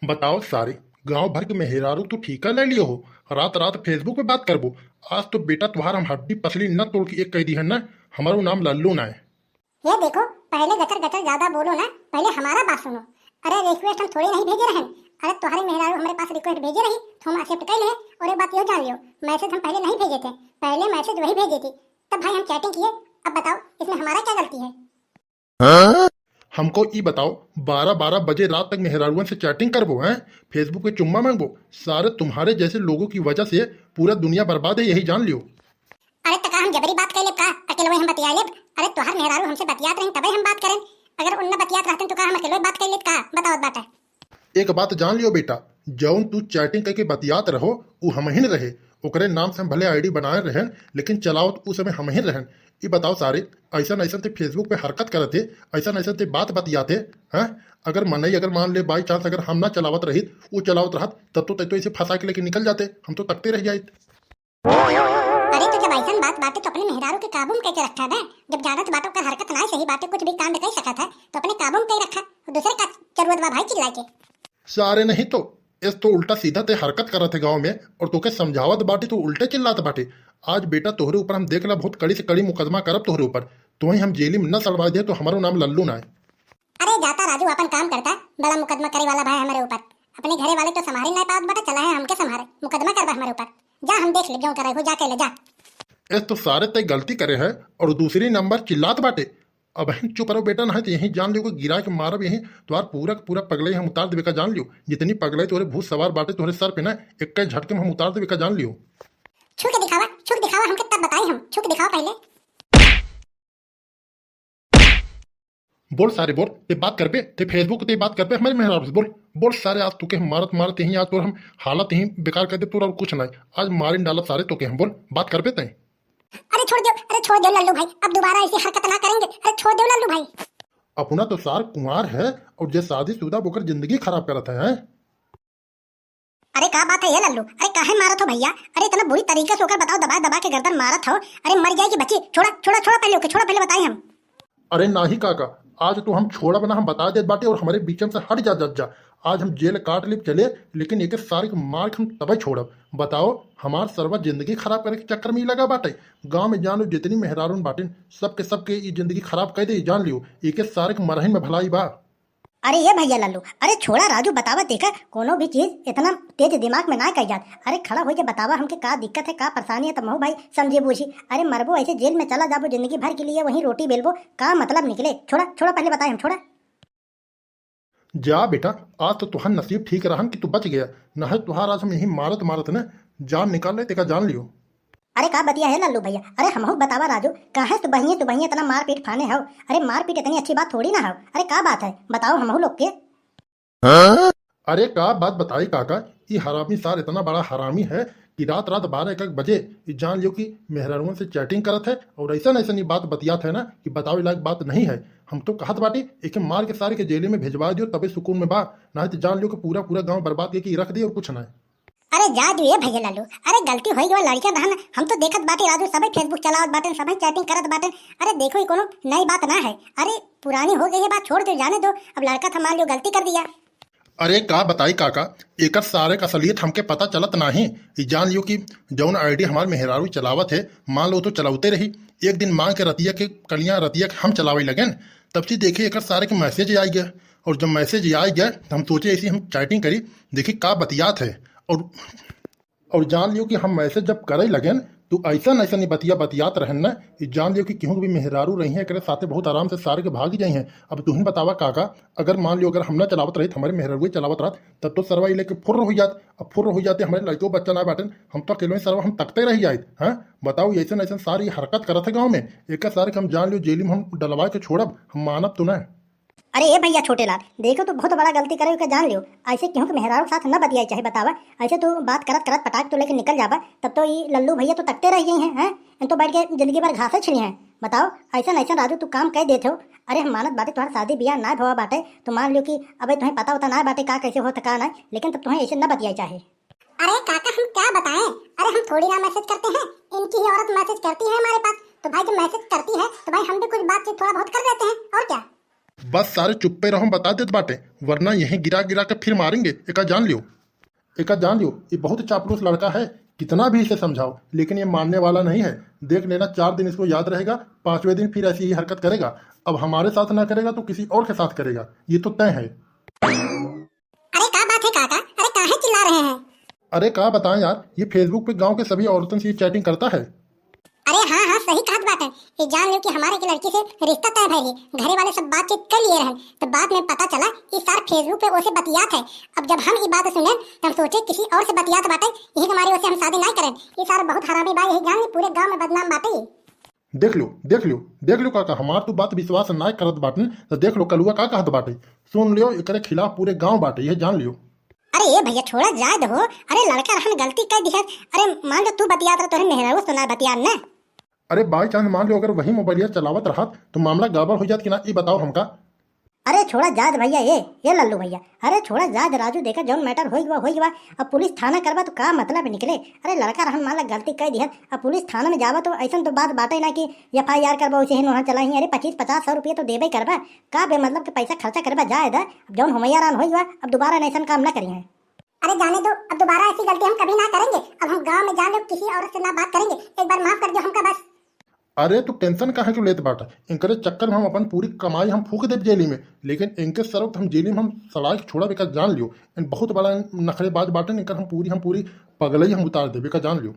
बताओ सारे गांव भर के मेहरारू तू ठीका ले लियो हो। रात रात फेसबुक पे बात करबो। आज तो बेटा तुम्हारा हम हड्डी पसली न तोड़ के एक कह दी है ना। हमारो नाम लल्लू ना है। ये देखो, पहले गटर गटर ज्यादा बोलो ना, पहले हमारा बात सुनो। अरे रिक्वेस्ट हम थोड़ी नहीं भेजे रहे। अरे तुम्हारे मेहरारू हमारे पास रिक्वेस्ट भेजे रही तो हम एक्सेप्ट कर ले। और एक बात ये जान लियो, मैसेज हम पहले नहीं भेजे थे, पहले मैसेज वही भेजी थी, तब भाई हम चैटिंग किए। अब बताओ इसमें हमारा क्या गलती है? हमको ई बताओ, 12-12 बजे रात तक मेहरारूअन से चैटिंग करबो हैं, फेसबुक पे चुम्मा मांगबो। सारे तुम्हारे जैसे लोगों की वजह से पूरा दुनिया बर्बाद है, यही जान लियो। अरे तका हम जबरी बात कर ले का अकेले हम बतिया ले? अरे तोहर मेहरारू हमसे बतियात रही तबे हम बात करें। अगर उनने बतियात रहते तो का हम अकेले बात कर ले का? बताओ बात है। एक बात जान लियो बेटा, जौन तू चैटिंग करके बतियात रहो वो हम ही रहे। ओकरे नाम से हम भले आईडी बनाए रहें, लेकिन चलाओ तो उस समय हम ही रहें। ये बताओ सारे, ऐसा ऐसा थे फेसबुक पे हरकत करते, ऐसा ऐसा थे बात बतियाते हैं। अगर मनई अगर मान ले बाई चांस अगर हम ना चलावत रही, वो चलावत रहत, तब तो इसे फंसा के लेके निकल जाते, हम तो तकते रह जाए। अरे तो जब ऐसा बात बातें तो अपने मेहरारू के काबू में कैसे रखा है? जब ज्यादा बातों का हरकत ना सही बातें कुछ भी कांड कर सका था तो अपने काबू में कैसे रखा? दूसरे का जरूरत बा भाई चिल्ला के। सारे नहीं तो इस तो उल्टा सीधा ते हरकत कर रहे थे गांव में, और तोके समझावत बाटे तो उल्टे चिल्लात बाटे। आज बेटा तोहरे ऊपर हम देख ला बहुत कड़ी से कड़ी मुकदमा करब तोहरे ऊपर। तो हम जेली में न सड़वा दे तो हमारो नाम लल्लू ना है। अरे जाता राजू अपन काम करता, बड़ा मुकदमा करे वाला भाई हमारे ऊपर। अपने घरे वाले तो संभाल नहीं पात बटा, चला है हमके संभाले मुकदमा करवा हमारे ऊपर। जा हम देख ले जो करे हो, जाके ले जा। इस तो सारे तय गलती करे है और दूसरी नंबर चिल्लात बाटे। अब हम चुप रहो बेटा, ना है तो यही जान लियो कि गिरा के मारब यही तुम्हार पूरा का पूरा पगले हम उतार देवे का जान लियो। जितनी पगले तोरे भूत सवार बाटे तोरे सर पे ना, एक झटके में हम उतार देवे का जान लियो। छू के दिखावा हमके तब बताई हम। छू के दिखाओ पहले। बोल सारे बोल, ते बात कर पे, ते फेसबुक ते बात कर पे हमारे मेहराब से बोल। बोल सारे, आज तुके हम मारत मारत यही आज तो हम हालत यही बेकार कर दे तोरा, और कुछ नहीं आज मारिन डालत सारे तो के हम। बोल बात कर पे तय। अरे छोड़ दो लल्लू भाई, अब दोबारा ऐसी हरकत ना करेंगे। अरे छोड़ दो लल्लू भाई। अपना तो सार कुमार है और जो शादीशुदा होकर जिंदगी खराब करता है। अरे क्या बात है ये लल्लू? अरे काहे मारत हो भैया? अरे इतना बुरी तरीके से होकर बताओ, दबा दबा के गर्दन मारत हो। अरे मर जाएगी बच्ची। छोड़ा छोड़ा छोड़ा पहले, ओके छोड़ा पहले बताई हम। अरे नाही काका, आज तो हम छोड़ा बना हम बता दे बाटे, और हमारे बीच में से हट जा जा। आज हम जेल काट लिप चले, लेकिन एक सारे के मार के हम तब छोड़ब। बताओ हमार सर्वा जिंदगी खराब करे के चक्कर में ही लगा बाटे। गांव में जान लो जितनी मेहरारून बाटे सबके ये जिंदगी खराब कर दे, जान लियो एक सारे के मरही में भलाई बा। अरे ये भैया लल्लू, अरे छोड़ा राजू, बतावा देखा कोनो भी चीज इतना तेज दिमाग में ना कर जात। अरे खड़ा हो के बतावा हमके का दिक्कत है, का परेशानी है, तब महू भाई समझे बूझी। अरे मरबो ऐसे जेल में चला जाबो जिंदगी भर के लिए, वहीं रोटी बेलबो, का मतलब निकले? छोड़ा छोड़ा पहले बताए हम। छोड़ा जा बेटा, आज तो तुहार नसीब ठीक रहन कि तू बच गया, न है तुहार आज हम यही मारत मारत न जान निकाल ले तेका जान लियो। अरे का बतिया है लल्लू भैया? अरे हमहू बतावा राजू, कहा तू बहिए इतना मारपीट फाने हो? अरे मारपीट इतनी अच्छी बात थोड़ी ना हो। अरे का बात है बताओ हमहू लोग के। अरे का बात बताई काका, ये हरामी सार इतना बड़ा हरामी है कि रात रात 12-1 बजे ये जान लियो कि मेहरारुओं से चैटिंग करत है, और ऐसा ऐसा नहीं बात बतियात है ना कि बतावे लायक बात नहीं है। हम तो कहत बाटी एक मार के सारे के जेले में भेजवा दियो, तबे सुकून में बा, ना तो जान लियो कि पूरा पूरा गांव बर्बाद करके रख दियो और कुछ ना। अरे जा दिए भैया लल्लू, अरे गलती होई गई लड़का रहन। हम तो देखत बाटे राजू, सबे फेसबुक चलावत बाटे, सबे चैटिंग करत बाटे। अरे देखो ये कोनो नई बात ना है। अरे पुरानी हो गई है बात, छोड़ दो जाने दो। अब लड़का था मान लियो गलती कर दिया। अरे का बताई काका, एक सारे का असलियत हमके पता चलत नाही। जान लियो कि जौन आईडी हमारे मेहरारू चलावत है, मान लो तो चलावते रही, एक दिन मांग के रतिया के कलियां रतिया के हम चलावे लगन, तब से देखे एक सारे के मैसेज आई गया। और जब मैसेज आई गया तो हम सोचे ऐसी हम चैटिंग करी, देखी का बतियात है। और जान लियो कि हम मैसेज जब करे लगन तो ऐसा नहीं बतियात रहन ना, जान लियो कि केहू भी मेहरारू रही है करे साथे बहुत आराम से सारे के भाग जाई हैं। अब तू ही बतावा काका, अगर मान लियो अगर हम ना चलावत रही हमारे मेहरारू चलावत रहत, तब तो सरवा लेके फुर्र हो जात। अब फुर्र हो जाते हमारे लड़कों बच्चा ना बाटन, हम तो अकेले सरवा हम तकते रह जाए। हाँ बताओ ऐसा ऐसा सारी हरकत करत है गाँव में, एक सारे हम जान लियो जेल में हम डलवा के छोड़ब, हम मानब तो ना। अरे ये भैया छोटे लाल, देखो तो बहुत बड़ा गलती करे जान लियो। ऐसे क्यों कि मेहरारू के साथ न बतियाई चाहे बतावा। ऐसे तो बात करत करत पटाख तो लेके निकल जावा, तब तो ये लल्लू भैया तो तकते रह गई हैं। इन तो बैठ के जिंदगी भर घासे छिड़ी हैं। बताओ ऐसा ऐसा राजू तू काम कह देते हो। अरे हम मानत बाटे तुम्हारा शादी ब्याह ना भवा बाटे, तो मान लियो कि अब तुम्हें पता होता ना बाटे का कैसे होता का ना, लेकिन तब तुम्हें ऐसे न बतियाई चाहे। अरे काका हम क्या बताएं? अरे हम थोड़ी ना मैसेज करते हैं, इनकी ही औरत मैसेज करती है हमारे पास, तो भाई जब मैसेज करती है तो भाई हम भी कुछ बातचीत थोड़ा बहुत कर लेते हैं, और क्या। बस सारे चुप्पे रहो बता देत बाटे, वरना यहीं गिरा गिरा के फिर मारेंगे। एका जान लियो, एका जान लियो, ये बहुत चापलूस लड़का है। कितना भी इसे समझाओ लेकिन ये मानने वाला नहीं है। देख लेना 4 दिन इसको याद रहेगा, 5वें दिन फिर ऐसी ही हरकत करेगा। अब हमारे साथ ना करेगा तो किसी और के साथ करेगा, ये तो तय है। अरे क्या बात है काका, अरे काहे चिल्ला रहे हैं? अरे क्या बताएं यार, ये फेसबुक पे गांव के सभी औरतों से चैटिंग करता है। अरे हाँ हाँ सही कहा बात है। ये जान लो कि हमारे की लड़की से रिश्ता तय भइल, घरे वाले सब बातचीत कर लिए रहे, तो बाद में पता चला कि सार फेसबुक पे ओसे बतियात है। अब जब हम ये बात सुने तो हम सोचे किसी और से बतियात बाटे, यही हमारी ओसे हम शादी नहीं करें। ये सार बहुत हरामी बा, यही जान ली पूरे गांव में बदनाम बाटे। देख लो देख लो देख लो काका, हमार तो बात विश्वास ना करत बाटे तो देख लो कलुआ का कहत बाटे। सुन लियो, एकरे खिलाफ पूरे गांव बाटे, ये जान लियो। अरे ये भैया छोड़ा जाए दो, अरे लड़का रहन गलती कर दिया। अरे मान लो तू बतियात रहा, तोरे मेहरारू सुना बतियान ना। अरे बाई चांस मान लो अगर वही मोबाइलिया चलावत रहा तो मामला गड़बड़ हो जात कि ना, ये बताओ हमका। अरे छोड़ा जाद भैया, ये लल्लू भैया, अरे छोड़ा जाद राजू, देखा जौन मैटर हो गवा। अब पुलिस थाना करवा तो का मतलब निकले। अरे लड़का रहन मान ला गलती कर दिया, अब पुलिस थाना में जावा तो ऐसा तो बात बाटे ना कि FIR करवा उसे ही वहाँ चला ही। अरे 25-50-100 रुपये तो देबे करवा, का बेमतलब के पैसा खर्चा करवा जाए दा। अब जौन हमैया रान हो, अब दोबारा ऐसा काम ना करिए। अरे जाने दो, अब दोबारा ऐसी गलती हम कभी ना करेंगे। अब हम गाँव में जान लो किसी औरत से ना बात करेंगे, एक बार माफ कर दो हमका बस। अरे तो टेंशन काहे क्यों लेते बाटा, इनकरे चक्कर में हम अपन पूरी कमाई हम फूक देव जेली में, लेकिन इनके सरव हम जेली में हम सड़ाई छोड़ा बेका जान लियो। इन बहुत बड़ा नखरेबाज बाटन, इनकर हम पूरी पगलई हम उतार दे बेका जान लियो।